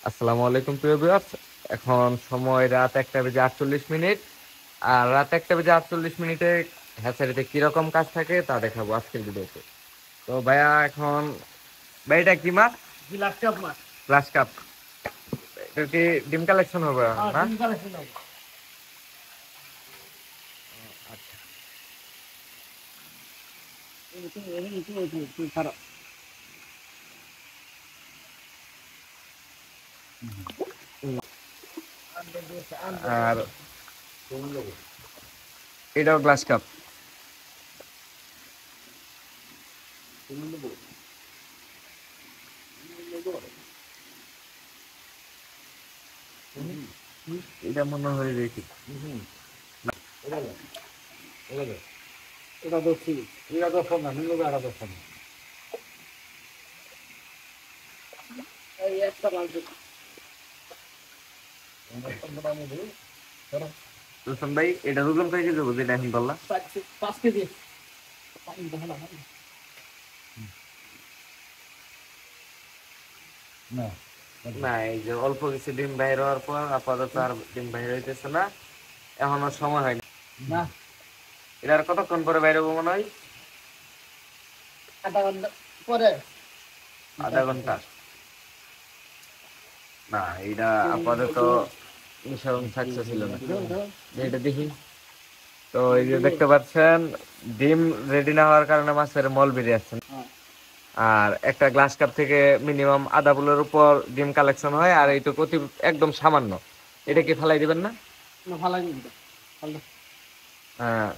আসসালামু আলাইকুম প্রিয় ভিউয়ার্স। এখন সময় রাত 1:48। আর রাত 1:48 হ্যাচারিতে কিরকম কাজ থাকে তা দেখাবো আজকের ভিডিওতে। তো ভাইয়া এখন ভাইটা কি মাছ? গ্লাস কাপ মাছ। Grass carp. এটা কি ডিম কালেকশন হবে এখন, হ্যাঁ, না? ডিম কালেকশন হবে। আচ্ছা। তুই খারাপ। আর এটাও গ্লাস কাপ। এটা মনে হয় দেখি এটা দোষী, এটা দোষ না, নিলো এটা দোষ না। এই একটা বালতি। রোশন ভাই, এটা ওজন কয় কেজি হবে যেটা এখন বললা? 5 কেজি। পানি দেখো না। না, না, এই যে অল্প কিছু ডিম বাইর হওয়ার পর আপাতত আর ডিম বাইর হইতেছে না, এখনো সময় হয়নি। না, এটা আর কতক্ষণ পরে বাইর হবো মনে হয়? আধা ঘন্টা পরে। আধা ঘন্টা। না, এটা আপাতত মিশন সাকসেস ছিল না। এটা দেখি। তো এই যে দেখতে পাচ্ছেন, ডিম রেডি না হওয়ার কারণে মাছের মল বেরিয়ে আসছে। আর একটা গ্লাস কাপ থেকে মিনিমাম আধা ফুলের উপর ডিম কালেকশন হয়, আর এইটুকু অতি একদম সামান্য। এটা কি ফালাই দিবেন না? না, ভালো লাগে। হ্যাঁ।